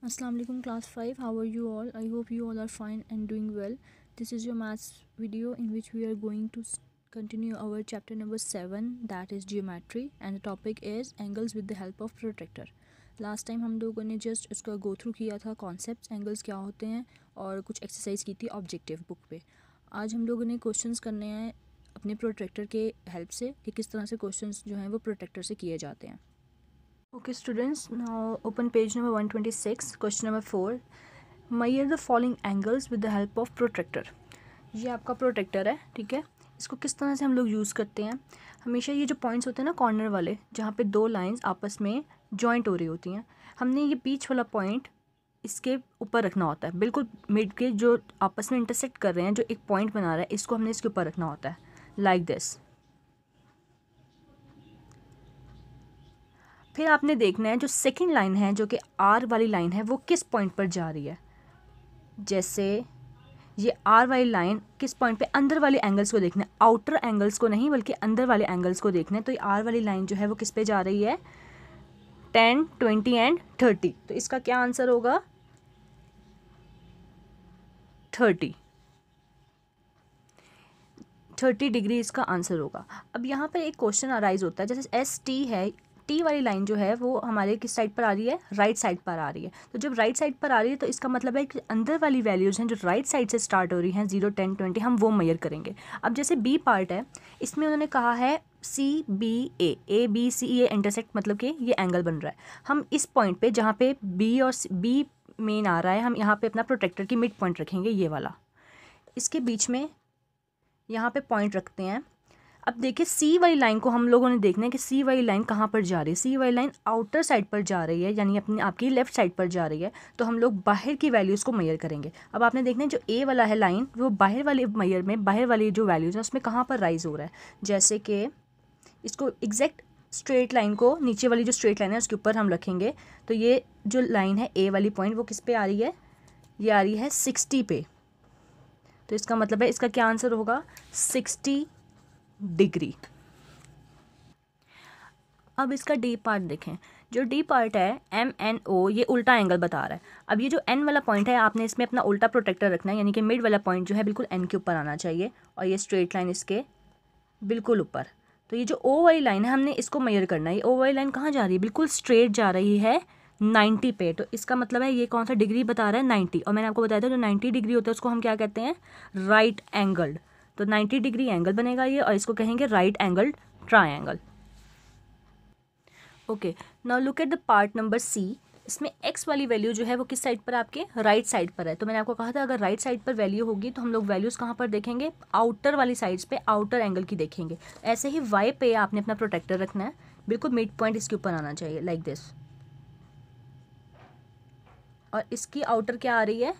Assalamu alaikum class 5. How are you all? I hope you all are fine and doing well. This is your maths video in which we are going to continue our chapter number 7, that is geometry, and the topic is angles with the help of protractor. Last time हम लोगों ने just उसका go through किया था, concepts angles क्या होते हैं, और कुछ एक्सरसाइज की थी ऑब्जेक्टिव बुक पे. आज हम लोगों ने क्वेश्चंस करने हैं अपने प्रोट्रैक्टर के हेल्प से कि किस तरह से क्वेश्चंस जो हैं वो प्रोट्रैक्टर से किए जाते हैं. Okay students, now open page number 126, question number 4. Measure the following angles with the help of protractor. ये आपका प्रोट्रैक्टर है, ठीक है. इसको किस तरह से हम लोग यूज़ करते हैं, हमेशा ये जो पॉइंट्स होते हैं ना कॉर्नर वाले, जहाँ पे दो लाइंस आपस में जॉइंट हो रही होती हैं, हमने ये बीच वाला पॉइंट इसके ऊपर रखना होता है. बिल्कुल मिड के जो आपस में इंटरसेक्ट कर रहे हैं, जो एक पॉइंट बना रहा है, इसको हमने इसके ऊपर रखना होता है, लाइक दिस. फिर आपने देखना है जो सेकंड लाइन है, जो कि आर वाली लाइन है, वो किस पॉइंट पर जा रही है. जैसे ये आर वाली लाइन किस पॉइंट पे, अंदर वाले एंगल्स को देखना है, आउटर एंगल्स को नहीं बल्कि अंदर वाले एंगल्स को देखना है. तो ये आर वाली लाइन जो है वो किस पे जा रही है, 10, 20 एंड 30. तो इसका क्या आंसर होगा, 30 डिग्री इसका आंसर होगा. अब यहाँ पर एक क्वेश्चन अराइज होता है, जैसे एस टी है, टी वाली लाइन जो है वो हमारे किस साइड पर आ रही है, राइट साइड पर आ रही है. तो जब राइट साइड पर आ रही है तो इसका मतलब है कि अंदर वाली वैल्यूज़ हैं जो राइट साइड से स्टार्ट हो रही हैं, 0, 10, 20, हम वो मेजर करेंगे. अब जैसे बी पार्ट है, इसमें उन्होंने कहा है C B A B C ये इंटरसेक्ट, मतलब कि ये एंगल बन रहा है. हम इस पॉइंट पे जहाँ पे बी और बी मेन आ रहा है, हम यहाँ पे अपना प्रोटेक्टर की मिड पॉइंट रखेंगे, ये वाला. इसके बीच में यहाँ पे पॉइंट रखते हैं. अब देखिए सी वाली लाइन को हम लोगों ने देखना है कि सी वाली लाइन कहाँ पर जा रही है. सी वाली लाइन आउटर साइड पर जा रही है, यानी अपनी आपकी लेफ्ट साइड पर जा रही है. तो हम लोग बाहर की वैल्यूज़ को मेजर करेंगे. अब आपने देखना है जो ए वाला है लाइन, वो बाहर वाले मेजर में बाहर वाली जो वैल्यूज़ है उसमें कहाँ पर राइज हो रहा है. जैसे कि इसको एग्जैक्ट स्ट्रेट लाइन को, नीचे वाली जो स्ट्रेट लाइन है उसके ऊपर हम रखेंगे. तो ये जो लाइन है ए वाली पॉइंट, वो किस पे आ रही है, ये आ रही है 60 पे. तो इसका मतलब है इसका क्या आंसर होगा, 60 डिग्री. अब इसका डी पार्ट देखें. जो डी पार्ट है एम एन ओ, ये उल्टा एंगल बता रहा है. अब ये जो एन वाला पॉइंट है, आपने इसमें अपना उल्टा प्रोटेक्टर रखना है, यानी कि मिड वाला पॉइंट जो है बिल्कुल एन के ऊपर आना चाहिए, और ये स्ट्रेट लाइन इसके बिल्कुल ऊपर. तो ये जो ओ वाली लाइन है, हमने इसको मेजर करना है. ये ओ वाली लाइन कहाँ जा रही है, बिल्कुल स्ट्रेट जा रही है 90 पे. तो इसका मतलब है ये कौन सा डिग्री बता रहा है, 90. और मैंने आपको बताया था जो 90 डिग्री होता है उसको हम क्या कहते हैं, राइट एंगल्ड. तो 90 डिग्री एंगल बनेगा ये, और इसको कहेंगे right angle triangle. Okay, now look at the part number C. इसमें एक्स वाली वैल्यू जो है वो किस साइड पर, आपके राइट साइड पर है. तो मैंने आपको कहा था अगर राइट साइड पर वैल्यू होगी तो हम लोग वैल्यूज़ कहाँ पर देखेंगे, आउटर वाली साइड्स पे, आउटर एंगल की देखेंगे. ऐसे ही वाई पे आपने अपना प्रोटेक्टर रखना है, बिल्कुल मिड पॉइंट इसके ऊपर आना चाहिए, लाइक दिस. और इसकी आउटर क्या आ रही है,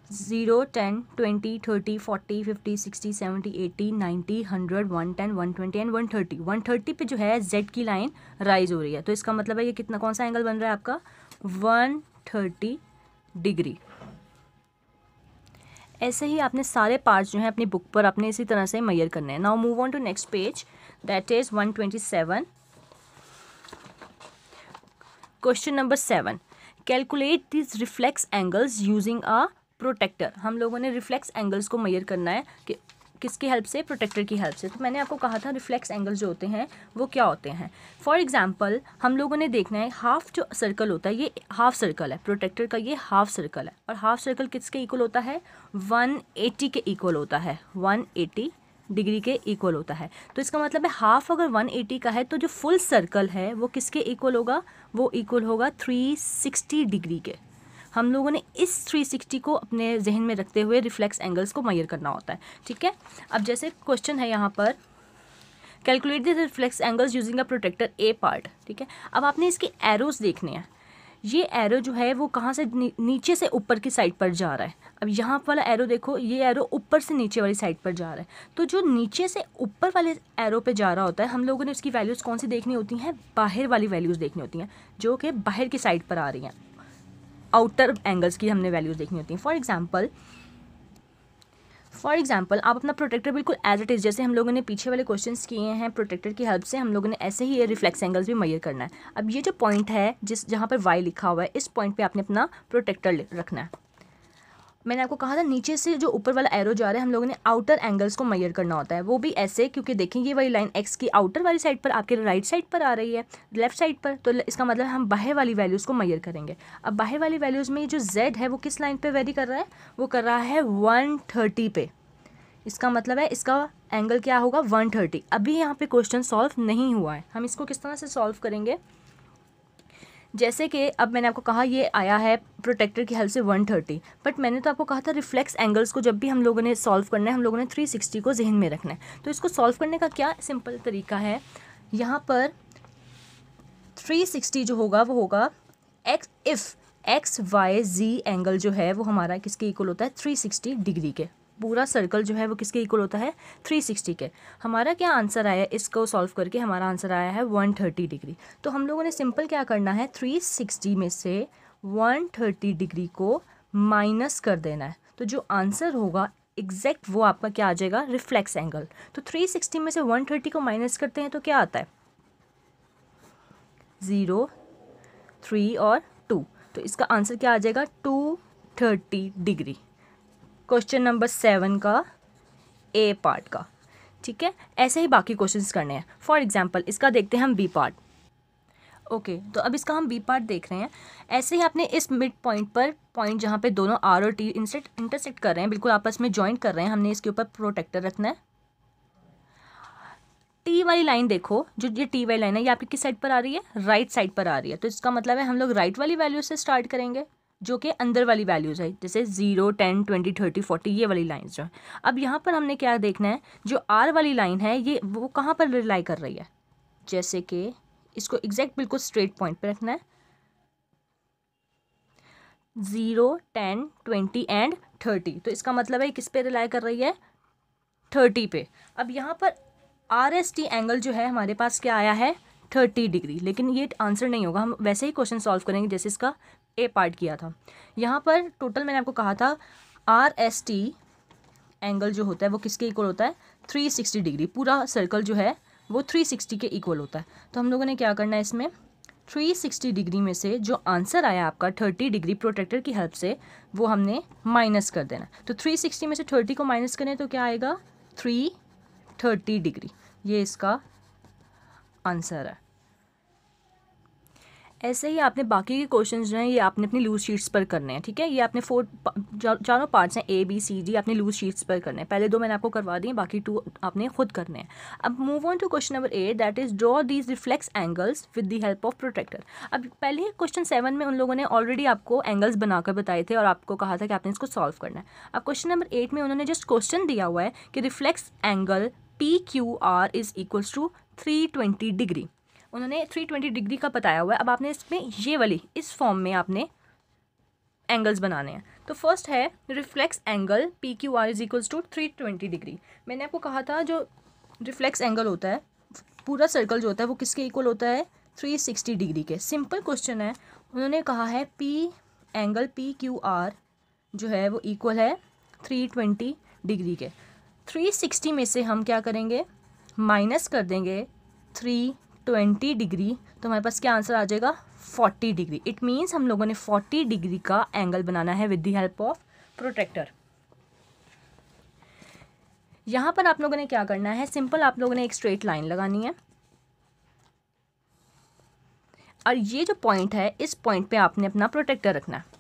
0, 10, 20, 30, 40, 50, 60, 70, 80, 90, 100, 110, 120 एंड 130. 130 पे जो है जेड की लाइन राइज हो रही है. तो इसका मतलब है ये कितना, कौन सा एंगल बन रहा है आपका, 130 डिग्री. ऐसे ही आपने सारे पार्ट्स जो हैं अपनी बुक पर अपने इसी तरह से मेजर करने हैं. Now move on to next page, that is 127. Question number 7. Calculate this reflex angles using a protractor. हम लोगों ने रिफ्लेक्स एंगल्स को मेजर करना है कि किसकी हेल्प से, प्रोटेक्टर की हेल्प से. तो मैंने आपको कहा था रिफ्लेक्स एंगल्स जो होते हैं वो क्या होते हैं. फॉर एग्जांपल हम लोगों ने देखना है हाफ जो सर्कल होता है, ये हाफ सर्कल है प्रोटेक्टर का, ये हाफ सर्कल है. और हाफ सर्कल किसके इक्वल होता है, 180 के इक्वल होता है, 180 डिग्री के इक्वल होता है. तो इसका मतलब है हाफ अगर 180 का है तो जो फुल सर्कल है वो किसके इक्वल होगा, वो इक्वल होगा 360 डिग्री के. हम लोगों ने इस 360 को अपने जहन में रखते हुए रिफ्लेक्स एंगल्स को मेजर करना होता है, ठीक है. अब जैसे क्वेश्चन है यहाँ पर, calculate the reflex angles using a protractor A part, ठीक है. अब आपने इसके एरोज देखने हैं. ये एरो जो है वो कहाँ से नीचे से ऊपर की साइड पर जा रहा है. अब यहाँ वाला एरो देखो, ये एरो ऊपर से नीचे वाली साइड पर जा रहा है. तो जो नीचे से ऊपर वाले एरो पे जा रहा होता है, हम लोगों ने उसकी वैल्यूज़ कौन सी देखनी होती हैं, बाहर वाली वैल्यूज़ देखनी होती हैं, जो कि बाहर की साइड पर आ रही हैं. आउटर एंगल्स की हमने वैल्यूज़ देखनी होती हैं. फॉर एग्जाम्पल आप अपना प्रोटेक्टर बिल्कुल एज इट इज़, जैसे हम लोगों ने पीछे वाले क्वेश्चंस किए हैं प्रोटेक्टर की हेल्प से, हम लोगों ने ऐसे ही ये रिफ्लेक्स एंगल्स भी मेजर करना है। अब ये जो पॉइंट है जहाँ पर वाई लिखा हुआ है, इस पॉइंट पे आपने अपना प्रोटेक्टर रखना है। मैंने आपको कहा था नीचे से जो ऊपर वाला एरो जा रहा है हम लोगों ने आउटर एंगल्स को मेजर करना होता है, वो भी ऐसे, क्योंकि देखें ये वाली लाइन एक्स की आउटर वाली साइड पर आपके राइट साइड पर आ रही है, लेफ्ट साइड पर, तो इसका मतलब हम बाहर वाली वैल्यूज़ को मेजर करेंगे। अब बाहर वाली वैल्यूज़ में जो जेड है वो किस लाइन पे वेरी कर रहा है, वो कर रहा है 130 पे। इसका मतलब है इसका एंगल क्या होगा 130। अभी यहाँ पे क्वेश्चन सॉल्व नहीं हुआ है, हम इसको किस तरह से सॉल्व करेंगे। जैसे कि अब मैंने आपको कहा ये आया है प्रोटेक्टर की हेल्प से 130, बट मैंने तो आपको कहा था रिफ्लेक्स एंगल्स को जब भी हम लोगों ने सॉल्व करना है हम लोगों ने 360 को जहन में रखना है। तो इसको सॉल्व करने का क्या सिंपल तरीका है, यहाँ पर 360 जो होगा वो होगा if X Y Z angle जो है वो हमारा किसके इक्वल होता है 360 डिग्री के। पूरा सर्कल जो है वो किसके इक्वल होता है 360 के। हमारा क्या आंसर आया, इसको सॉल्व करके हमारा आंसर आया है 130 डिग्री। तो हम लोगों ने सिंपल क्या करना है 360 में से 130 डिग्री को माइनस कर देना है, तो जो आंसर होगा एग्जैक्ट वो आपका क्या आ जाएगा रिफ्लेक्स एंगल। तो 360 में से 130 को माइनस करते हैं तो क्या आता है 0, 3 और 2, तो इसका आंसर क्या आ जाएगा 230 डिग्री। क्वेश्चन नंबर 7 का ए पार्ट का, ठीक है। ऐसे ही बाकी क्वेश्चंस करने हैं। फॉर एग्जांपल इसका देखते हैं हम बी पार्ट। ओके, तो अब इसका हम बी पार्ट देख रहे हैं। ऐसे ही आपने इस मिड पॉइंट पर, पॉइंट जहाँ पे दोनों आर और टी इंटरसेक्ट कर रहे हैं, बिल्कुल आपस में जॉइंट कर रहे हैं, हमने इसके ऊपर प्रोटेक्टर रखना है। टी वाली लाइन देखो, जो ये टी वाली लाइन है ये आपकी किस साइड पर आ रही है, राइट साइड पर आ रही है, तो इसका मतलब है हम लोग राइट वाली वैल्यू से स्टार्ट करेंगे जो कि अंदर वाली वैल्यूज़ है, जैसे 0, 10, 20, 30, 40 ये वाली लाइंस जो है। अब यहाँ पर हमने क्या देखना है, जो आर वाली लाइन है ये वो कहाँ पर रिलाई कर रही है, जैसे कि इसको एग्जैक्ट बिल्कुल स्ट्रेट पॉइंट पे रखना है, 0, 10, 20 एंड 30, तो इसका मतलब है किस पे रिलाई कर रही है 30 पे। अब यहाँ पर आर एस टी एंगल जो है हमारे पास क्या आया है 30 डिग्री, लेकिन ये आंसर नहीं होगा, हम वैसे ही क्वेश्चन सॉल्व करेंगे जैसे इसका ए पार्ट किया था। यहाँ पर टोटल मैंने आपको कहा था आर एस टी एंगल जो होता है वो किसके इक्वल होता है 360 डिग्री। पूरा सर्कल जो है वो 360 के इक्वल होता है। तो हम लोगों ने क्या करना है, इसमें 360 डिग्री में से जो आंसर आया आपका 30 डिग्री प्रोटेक्टर की हेल्प से वो हमने माइनस कर देना। तो 360 में से 30 को माइनस करें तो क्या आएगा 330 डिग्री, ये इसका आंसर है। ऐसे ही आपने बाकी के क्वेश्चंस जो हैं ये आपने अपनी लूज शीट्स पर करने हैं, ठीक है। ये आपने चारों पार्ट्स हैं ए बी सी डी आपने लूज शीट्स पर करने हैं। पहले 2 मैंने आपको करवा दिए, बाकी 2 आपने खुद करने हैं। अब move on to question number 8, that is draw these reflex angles with the help of protractor. अब पहले ही क्वेश्चन 7 में उन लोगों ने ऑलरेडी आपको एंगल्स बनाकर बताए थे और आपको कहा था कि आपने इसको सॉल्व करना है। अब क्वेश्चन नंबर 8 में उन्होंने जस्ट क्वेश्चन दिया हुआ है कि reflex angle PQR is equals to 320 degree. उन्होंने 320 डिग्री का बताया हुआ है। अब आपने इसमें ये वाली इस फॉर्म में आपने एंगल्स बनाने हैं। तो फर्स्ट है reflex angle PQR is equals to 320 degree. मैंने आपको कहा था जो रिफ्लेक्स एंगल होता है पूरा सर्कल जो होता है वो किसके इक्वल होता है 360 डिग्री के। सिंपल क्वेश्चन है, उन्होंने कहा है एंगल PQR जो है वो इक्वल है 320 डिग्री के। 360 में से हम क्या करेंगे माइनस कर देंगे 320 डिग्री, तो हमारे पास क्या आंसर आ जाएगा 40 डिग्री। इट मीन्स हम लोगों ने 40 डिग्री का एंगल बनाना है with the help of protractor. यहाँ पर आप लोगों ने क्या करना है, सिंपल आप लोगों ने एक स्ट्रेट लाइन लगानी है और ये जो पॉइंट है इस पॉइंट पे आपने अपना प्रोटेक्टर रखना है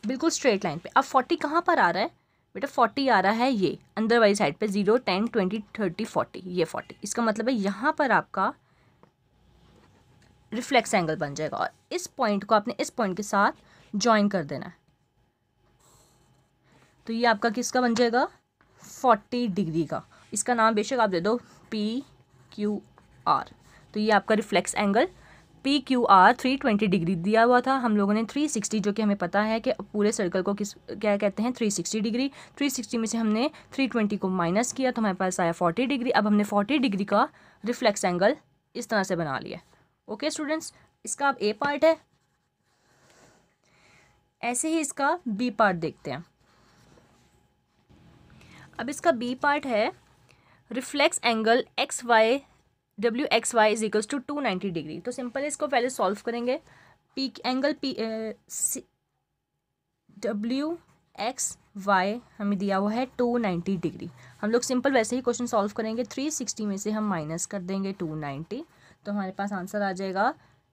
बिल्कुल स्ट्रेट लाइन पे। अब 40 कहाँ पर आ रहा है बेटा, 40 आ रहा है ये अंदर वाली साइड पे, 0, 10, 20, 30, 40, ये 40। इसका मतलब है यहाँ पर आपका रिफ्लेक्स एंगल बन जाएगा और इस पॉइंट को आपने इस पॉइंट के साथ ज्वाइन कर देना है, तो ये आपका किसका बन जाएगा 40 डिग्री का। इसका नाम बेशक आप दे दो PQR। तो ये आपका रिफ्लेक्स एंगल PQR 320 डिग्री दिया हुआ था। हम लोगों ने 360 जो कि हमें पता है कि पूरे सर्कल को क्या कहते हैं 360 डिग्री। 360 में से हमने 320 को माइनस किया तो हमारे पास आया 40 डिग्री। अब हमने 40 डिग्री का रिफ्लेक्स एंगल इस तरह से बना लिया। ओके स्टूडेंट्स, इसका अब ए पार्ट है। ऐसे ही इसका बी पार्ट देखते हैं। अब इसका बी पार्ट है reflex angle X Y W X Y is equals to 290 degree. तो सिंपल इसको पहले सॉल्व करेंगे। P angle P W X Y हमें दिया हुआ है 290 डिग्री। हम लोग सिंपल वैसे ही क्वेश्चन सॉल्व करेंगे। 360 में से हम माइनस कर देंगे 290, तो हमारे पास आंसर आ जाएगा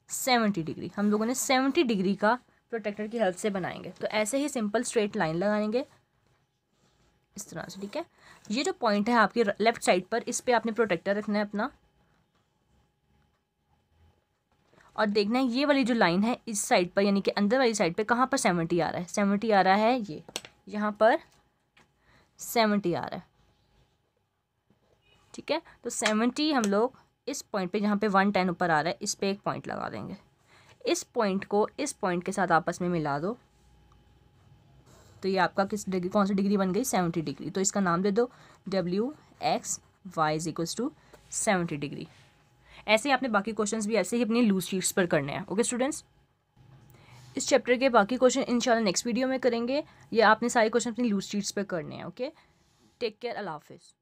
70 डिग्री। हम लोगों ने 70 डिग्री का प्रोटेक्टर की हेल्प से बनाएंगे। तो ऐसे ही सिंपल स्ट्रेट लाइन लगाएंगे इस तरह से, ठीक है। ये जो पॉइंट है आपकी लेफ्ट साइड पर, इस पे आपने प्रोटेक्टर रखना है अपना, और देखना है ये वाली जो लाइन है इस साइड पर, यानी कि अंदर वाली साइड पे कहाँ पर 70 आ रहा है। 70 आ रहा है ये यहाँ पर 70 आ रहा है, ठीक है। तो 70 हम लोग इस पॉइंट पे जहाँ पे 110 ऊपर आ रहा है इस पे एक पॉइंट लगा देंगे। इस पॉइंट को इस पॉइंट के साथ आपस में मिला दो, तो ये आपका किस डिग्री, कौन सी डिग्री बन गई, 70 डिग्री। तो इसका नाम दे दो W X Y is equals to 70 degree. ऐसे ही आपने बाकी क्वेश्चंस भी ऐसे ही अपनी लूज शीट्स पर करने हैं। ओके स्टूडेंट्स, इस चैप्टर के बाकी क्वेश्चन इंशाल्लाह नेक्स्ट वीडियो में करेंगे, या आपने सारे क्वेश्चन अपनी लूज शीट्स पर करने हैं। ओके, टेक केयर, अल्लाह हाफिज़।